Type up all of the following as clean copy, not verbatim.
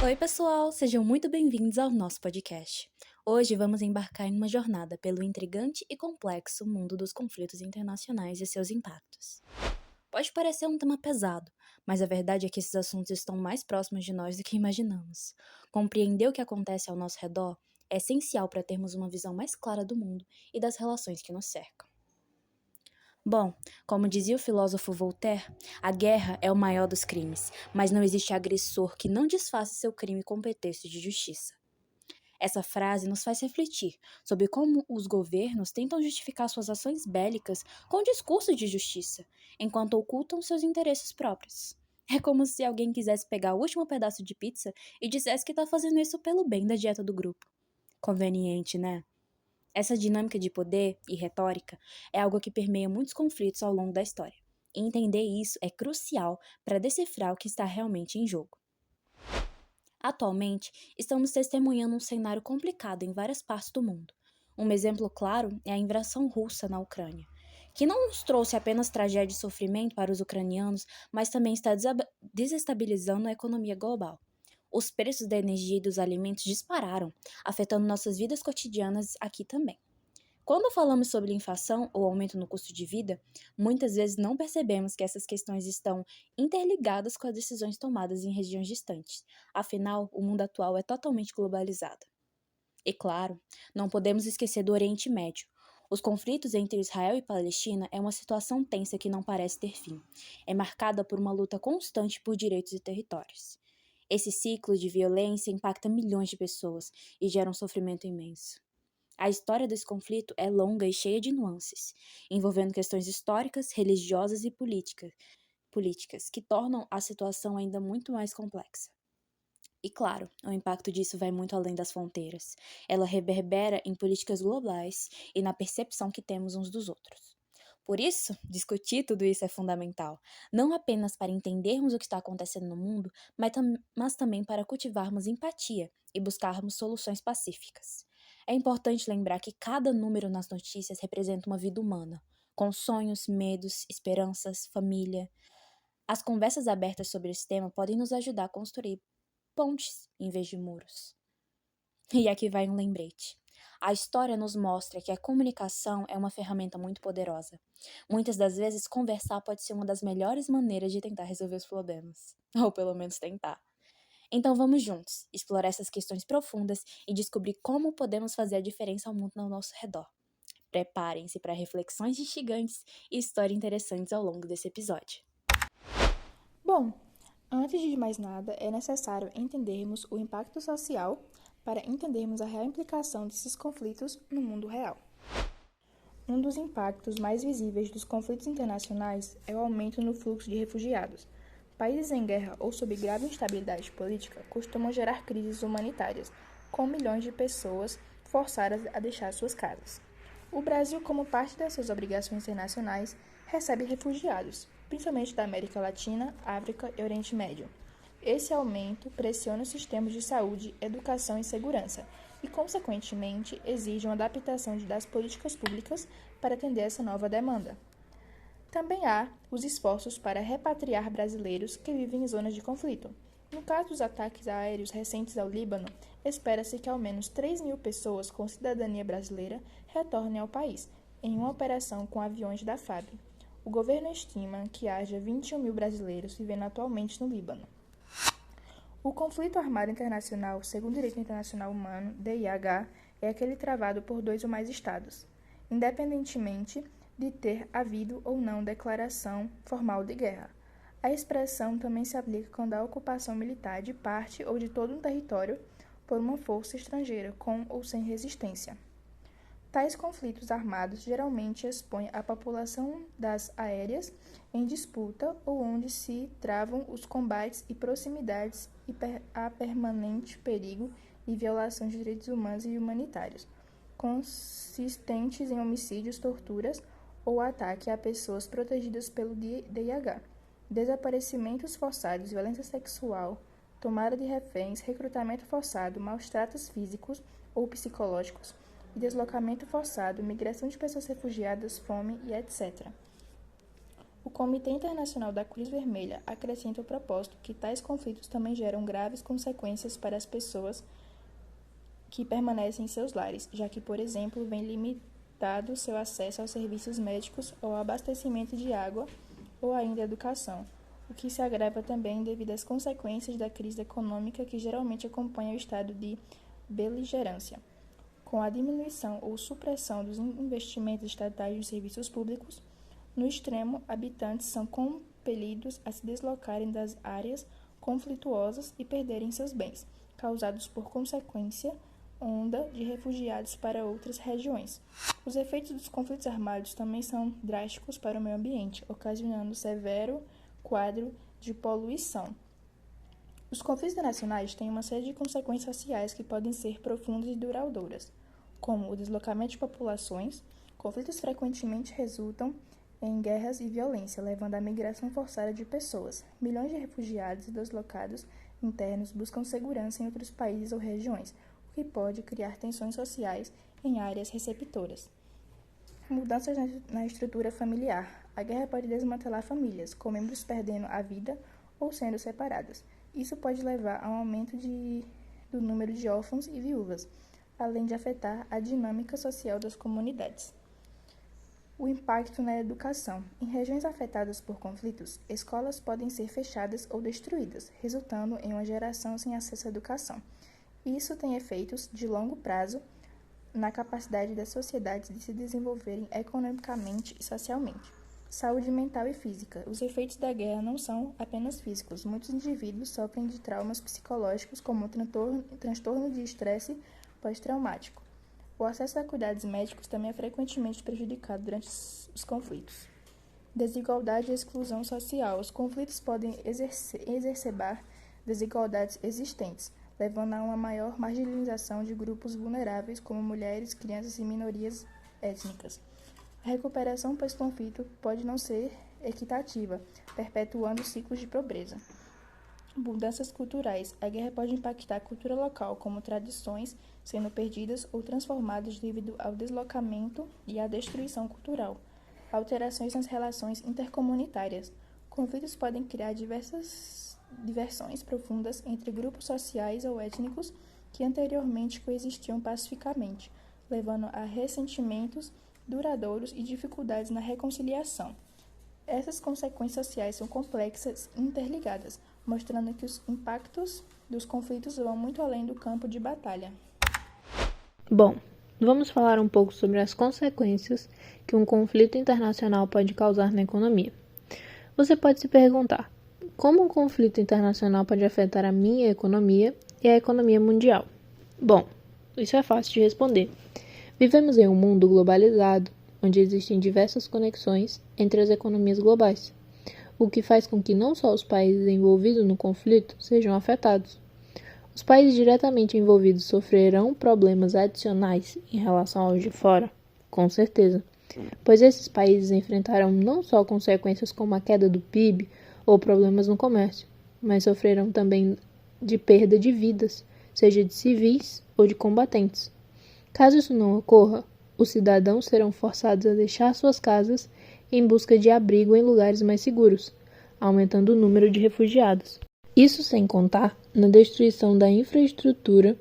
Oi, pessoal! Sejam muito bem-vindos ao nosso podcast. Hoje vamos embarcar em uma jornada pelo intrigante e complexo mundo dos conflitos internacionais e seus impactos. Pode parecer um tema pesado, mas a verdade é que esses assuntos estão mais próximos de nós do que imaginamos. Compreender o que acontece ao nosso redor é essencial para termos uma visão mais clara do mundo e das relações que nos cercam. Bom, como dizia o filósofo Voltaire, a guerra é o maior dos crimes, mas não existe agressor que não desfaça seu crime com pretexto de justiça. Essa frase nos faz refletir sobre como os governos tentam justificar suas ações bélicas com discurso de justiça, enquanto ocultam seus interesses próprios. É como se alguém quisesse pegar o último pedaço de pizza e dissesse que está fazendo isso pelo bem da dieta do grupo. Conveniente, né? Essa dinâmica de poder e retórica é algo que permeia muitos conflitos ao longo da história. E entender isso é crucial para decifrar o que está realmente em jogo. Atualmente, estamos testemunhando um cenário complicado em várias partes do mundo. Um exemplo claro é a invasão russa na Ucrânia, que não nos trouxe apenas tragédia e sofrimento para os ucranianos, mas também está desestabilizando a economia global. Os preços da energia e dos alimentos dispararam, afetando nossas vidas cotidianas aqui também. Quando falamos sobre inflação ou aumento no custo de vida, muitas vezes não percebemos que essas questões estão interligadas com as decisões tomadas em regiões distantes. Afinal, o mundo atual é totalmente globalizado. E claro, não podemos esquecer do Oriente Médio. Os conflitos entre Israel e Palestina é uma situação tensa que não parece ter fim. É marcada por uma luta constante por direitos e territórios. Esse ciclo de violência impacta milhões de pessoas e gera um sofrimento imenso. A história desse conflito é longa e cheia de nuances, envolvendo questões históricas, religiosas e políticas, que tornam a situação ainda muito mais complexa. E claro, o impacto disso vai muito além das fronteiras. Ela reverbera em políticas globais e na percepção que temos uns dos outros. Por isso, discutir tudo isso é fundamental, não apenas para entendermos o que está acontecendo no mundo, mas também para cultivarmos empatia e buscarmos soluções pacíficas. É importante lembrar que cada número nas notícias representa uma vida humana, com sonhos, medos, esperanças, família. As conversas abertas sobre esse tema podem nos ajudar a construir pontes em vez de muros. E aqui vai um lembrete. A história nos mostra que a comunicação é uma ferramenta muito poderosa. Muitas das vezes, conversar pode ser uma das melhores maneiras de tentar resolver os problemas. Ou pelo menos tentar. Então vamos juntos, explorar essas questões profundas e descobrir como podemos fazer a diferença ao mundo ao nosso redor. Preparem-se para reflexões instigantes e histórias interessantes ao longo desse episódio. Bom, antes de mais nada, é necessário entendermos o impacto social para entendermos a real implicação desses conflitos no mundo real. Um dos impactos mais visíveis dos conflitos internacionais é o aumento no fluxo de refugiados. Países em guerra ou sob grave instabilidade política costumam gerar crises humanitárias, com milhões de pessoas forçadas a deixar suas casas. O Brasil, como parte das suas obrigações internacionais, recebe refugiados, principalmente da América Latina, África e Oriente Médio. Esse aumento pressiona os sistemas de saúde, educação e segurança e, consequentemente, exige uma adaptação das políticas públicas para atender essa nova demanda. Também há os esforços para repatriar brasileiros que vivem em zonas de conflito. No caso dos ataques aéreos recentes ao Líbano, espera-se que ao menos 3.000 pessoas com cidadania brasileira retornem ao país, em uma operação com aviões da FAB. O governo estima que haja 21.000 brasileiros vivendo atualmente no Líbano. O conflito armado internacional, segundo o direito internacional humano, DIH, é aquele travado por dois ou mais estados, independentemente de ter havido ou não declaração formal de guerra. A expressão também se aplica quando há ocupação militar de parte ou de todo um território por uma força estrangeira, com ou sem resistência. Tais conflitos armados geralmente expõem a população das aéreas em disputa ou onde se travam os combates e proximidades e a permanente perigo e violação de direitos humanos e humanitários, consistentes em homicídios, torturas ou ataque a pessoas protegidas pelo DIH, desaparecimentos forçados, violência sexual, tomada de reféns, recrutamento forçado, maus-tratos físicos ou psicológicos, e deslocamento forçado, migração de pessoas refugiadas, fome e etc. O Comitê Internacional da Cruz Vermelha acrescenta o propósito que tais conflitos também geram graves consequências para as pessoas que permanecem em seus lares, já que, por exemplo, vem limitado seu acesso aos serviços médicos ou ao abastecimento de água ou ainda educação, o que se agrava também devido às consequências da crise econômica que geralmente acompanha o estado de beligerância. Com a diminuição ou supressão dos investimentos estatais nos serviços públicos, no extremo, habitantes são compelidos a se deslocarem das áreas conflituosas e perderem seus bens, causados por consequência onda de refugiados para outras regiões. Os efeitos dos conflitos armados também são drásticos para o meio ambiente, ocasionando severo quadro de poluição. Os conflitos internacionais têm uma série de consequências sociais que podem ser profundas e duradouras, como o deslocamento de populações. Conflitos frequentemente resultam em guerras e violência, levando à migração forçada de pessoas. Milhões de refugiados e deslocados internos buscam segurança em outros países ou regiões, o que pode criar tensões sociais em áreas receptoras. Mudanças na estrutura familiar. A guerra pode desmantelar famílias, com membros perdendo a vida ou sendo separados. Isso pode levar a um aumento do número de órfãos e viúvas, além de afetar a dinâmica social das comunidades. O impacto na educação. Em regiões afetadas por conflitos, escolas podem ser fechadas ou destruídas, resultando em uma geração sem acesso à educação. Isso tem efeitos de longo prazo na capacidade das sociedades de se desenvolverem economicamente e socialmente. Saúde mental e física. Os efeitos da guerra não são apenas físicos. Muitos indivíduos sofrem de traumas psicológicos, como o transtorno de estresse pós-traumático. O acesso a cuidados médicos também é frequentemente prejudicado durante os conflitos. Desigualdade e exclusão social. Os conflitos podem exacerbar desigualdades existentes, levando a uma maior marginalização de grupos vulneráveis como mulheres, crianças e minorias étnicas. A recuperação pós-conflito pode não ser equitativa, perpetuando ciclos de pobreza. Mudanças culturais. A guerra pode impactar a cultura local, como tradições sendo perdidas ou transformadas devido ao deslocamento e à destruição cultural. Alterações nas relações intercomunitárias. Conflitos podem criar diversões profundas entre grupos sociais ou étnicos que anteriormente coexistiam pacificamente, levando a ressentimentos duradouros e dificuldades na reconciliação. Essas consequências sociais são complexas e interligadas, mostrando que os impactos dos conflitos vão muito além do campo de batalha. Bom, vamos falar um pouco sobre as consequências que um conflito internacional pode causar na economia. Você pode se perguntar, como um conflito internacional pode afetar a minha economia e a economia mundial? Bom, isso é fácil de responder. Vivemos em um mundo globalizado, onde existem diversas conexões entre as economias globais, o que faz com que não só os países envolvidos no conflito sejam afetados. Os países diretamente envolvidos sofrerão problemas adicionais em relação aos de fora, com certeza, pois esses países enfrentarão não só consequências como a queda do PIB ou problemas no comércio, mas sofrerão também de perda de vidas, seja de civis ou de combatentes. Caso isso não ocorra, os cidadãos serão forçados a deixar suas casas em busca de abrigo em lugares mais seguros, aumentando o número de refugiados. Isso sem contar na destruição da infraestrutura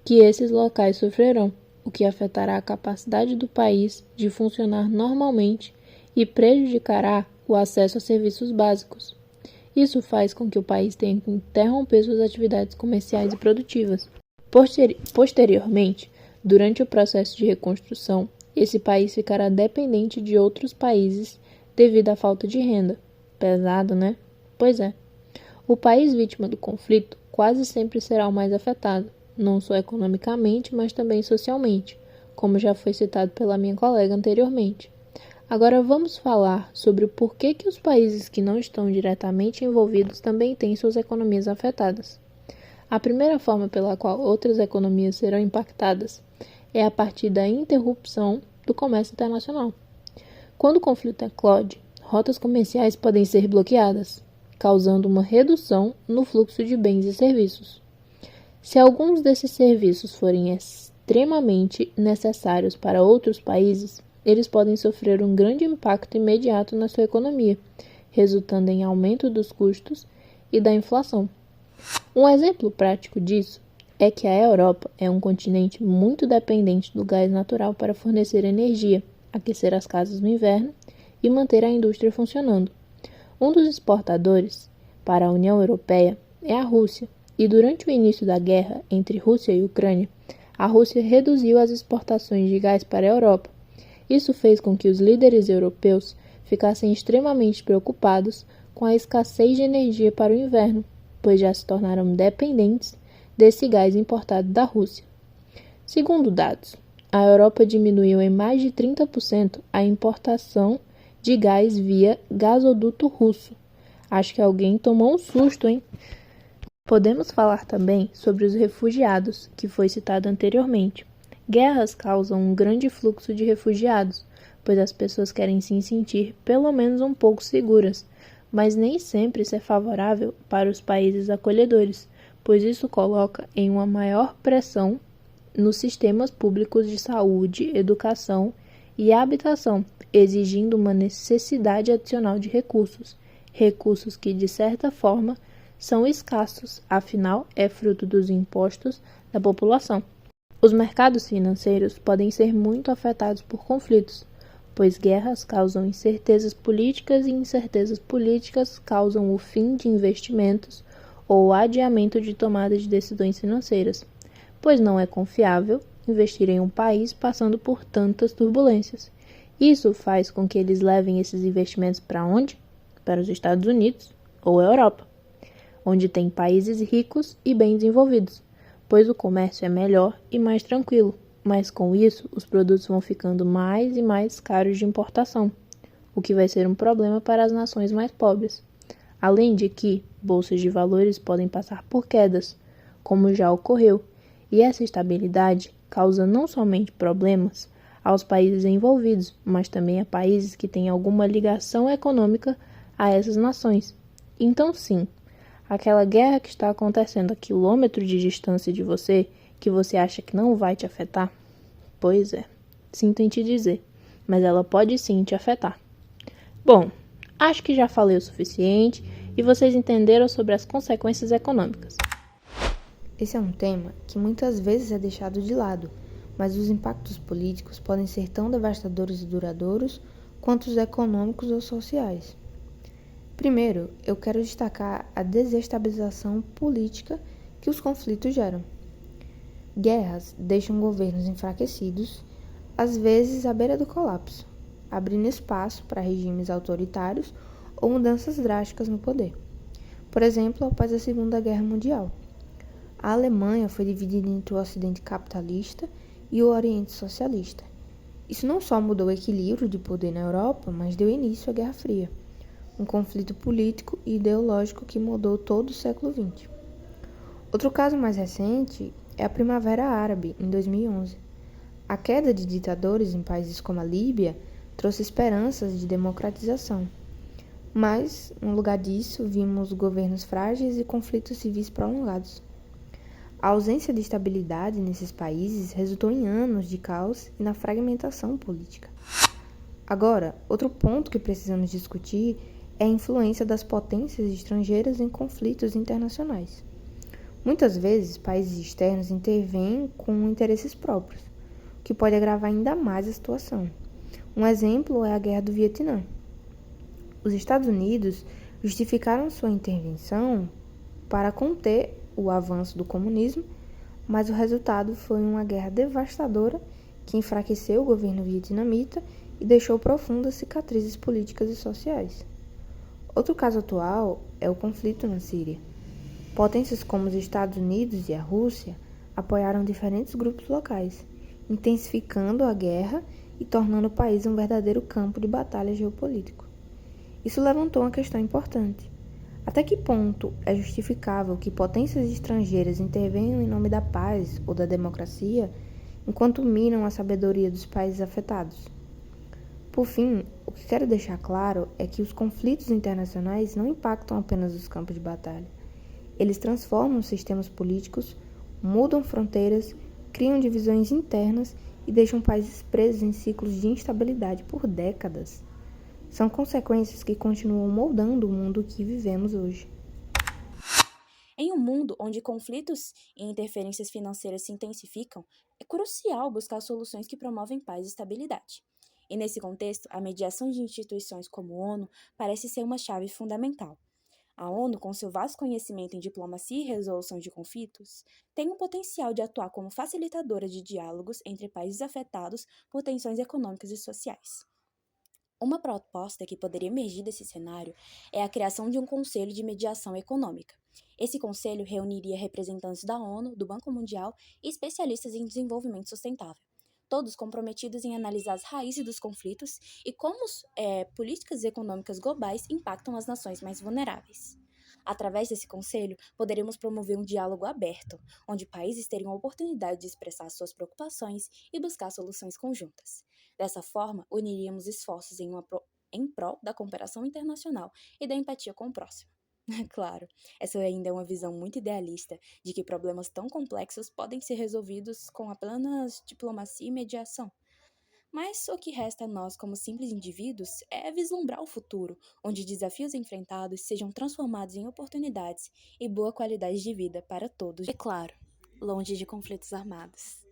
que esses locais sofrerão, o que afetará a capacidade do país de funcionar normalmente e prejudicará o acesso a serviços básicos. Isso faz com que o país tenha que interromper suas atividades comerciais e produtivas. Posteriormente, durante o processo de reconstrução, esse país ficará dependente de outros países devido à falta de renda. Pesado, né? Pois é. O país vítima do conflito quase sempre será o mais afetado, não só economicamente, mas também socialmente, como já foi citado pela minha colega anteriormente. Agora vamos falar sobre o porquê que os países que não estão diretamente envolvidos também têm suas economias afetadas. A primeira forma pela qual outras economias serão impactadas é a partir da interrupção do comércio internacional. Quando o conflito eclode, rotas comerciais podem ser bloqueadas, causando uma redução no fluxo de bens e serviços. Se alguns desses serviços forem extremamente necessários para outros países, eles podem sofrer um grande impacto imediato na sua economia, resultando em aumento dos custos e da inflação. Um exemplo prático disso é que a Europa é um continente muito dependente do gás natural para fornecer energia, aquecer as casas no inverno e manter a indústria funcionando. Um dos exportadores para a União Europeia é a Rússia, e durante o início da guerra entre Rússia e Ucrânia, a Rússia reduziu as exportações de gás para a Europa. Isso fez com que os líderes europeus ficassem extremamente preocupados com a escassez de energia para o inverno, pois já se tornaram dependentes desse gás importado da Rússia. Segundo dados, a Europa diminuiu em mais de 30% a importação de gás via gasoduto russo. Acho que alguém tomou um susto, hein? Podemos falar também sobre os refugiados, que foi citado anteriormente. Guerras causam um grande fluxo de refugiados, pois as pessoas querem se sentir pelo menos um pouco seguras, mas nem sempre isso é favorável para os países acolhedores, pois isso coloca em uma maior pressão nos sistemas públicos de saúde, educação e habitação, exigindo uma necessidade adicional de recursos que, de certa forma, são escassos, afinal, é fruto dos impostos da população. Os mercados financeiros podem ser muito afetados por conflitos, pois guerras causam incertezas políticas e incertezas políticas causam o fim de investimentos ou o adiamento de tomada de decisões financeiras, pois não é confiável investir em um país passando por tantas turbulências. Isso faz com que eles levem esses investimentos para onde? Para os Estados Unidos ou a Europa, onde tem países ricos e bem desenvolvidos, pois o comércio é melhor e mais tranquilo, mas com isso os produtos vão ficando mais e mais caros de importação, o que vai ser um problema para as nações mais pobres. Além de que bolsas de valores podem passar por quedas, como já ocorreu, e essa instabilidade causa não somente problemas aos países envolvidos, mas também a países que têm alguma ligação econômica a essas nações. Então, sim, aquela guerra que está acontecendo a quilômetros de distância de você, que você acha que não vai te afetar? Pois é, sinto em te dizer, mas ela pode sim te afetar. Bom, acho que já falei o suficiente e vocês entenderam sobre as consequências econômicas. Esse é um tema que muitas vezes é deixado de lado, mas os impactos políticos podem ser tão devastadores e duradouros quanto os econômicos ou sociais. Primeiro, eu quero destacar a desestabilização política que os conflitos geram. Guerras deixam governos enfraquecidos, às vezes à beira do colapso, abrindo espaço para regimes autoritários ou mudanças drásticas no poder. Por exemplo, após a Segunda Guerra Mundial, a Alemanha foi dividida entre o Ocidente capitalista e o Oriente socialista. Isso não só mudou o equilíbrio de poder na Europa, mas deu início à Guerra Fria, um conflito político e ideológico que mudou todo o século XX. Outro caso mais recente é a Primavera Árabe, em 2011. A queda de ditadores em países como a Líbia trouxe esperanças de democratização. Mas, no lugar disso, vimos governos frágeis e conflitos civis prolongados. A ausência de estabilidade nesses países resultou em anos de caos e na fragmentação política. Agora, outro ponto que precisamos discutir é a influência das potências estrangeiras em conflitos internacionais. Muitas vezes, países externos intervêm com interesses próprios, o que pode agravar ainda mais a situação. Um exemplo é a Guerra do Vietnã. Os Estados Unidos justificaram sua intervenção para conter o avanço do comunismo, mas o resultado foi uma guerra devastadora que enfraqueceu o governo vietnamita e deixou profundas cicatrizes políticas e sociais. Outro caso atual é o conflito na Síria. Potências como os Estados Unidos e a Rússia apoiaram diferentes grupos locais, intensificando a guerra e tornando o país um verdadeiro campo de batalha geopolítico. Isso levantou uma questão importante. Até que ponto é justificável que potências estrangeiras intervenham em nome da paz ou da democracia, enquanto minam a sabedoria dos países afetados? Por fim, o que quero deixar claro é que os conflitos internacionais não impactam apenas os campos de batalha. Eles transformam sistemas políticos, mudam fronteiras, criam divisões internas e deixam países presos em ciclos de instabilidade por décadas. São consequências que continuam moldando o mundo que vivemos hoje. Em um mundo onde conflitos e interferências financeiras se intensificam, é crucial buscar soluções que promovem paz e estabilidade. E nesse contexto, a mediação de instituições como a ONU parece ser uma chave fundamental. A ONU, com seu vasto conhecimento em diplomacia e resolução de conflitos, tem o potencial de atuar como facilitadora de diálogos entre países afetados por tensões econômicas e sociais. Uma proposta que poderia emergir desse cenário é a criação de um Conselho de Mediação Econômica. Esse conselho reuniria representantes da ONU, do Banco Mundial e especialistas em desenvolvimento sustentável, todos comprometidos em analisar as raízes dos conflitos e como políticas econômicas globais impactam as nações mais vulneráveis. Através desse conselho, poderemos promover um diálogo aberto, onde países teriam a oportunidade de expressar suas preocupações e buscar soluções conjuntas. Dessa forma, uniríamos esforços em prol da cooperação internacional e da empatia com o próximo. Claro, essa ainda é uma visão muito idealista de que problemas tão complexos podem ser resolvidos com apenas diplomacia e mediação. Mas o que resta a nós, como simples indivíduos, é vislumbrar o futuro, onde desafios enfrentados sejam transformados em oportunidades e boa qualidade de vida para todos. E claro, longe de conflitos armados.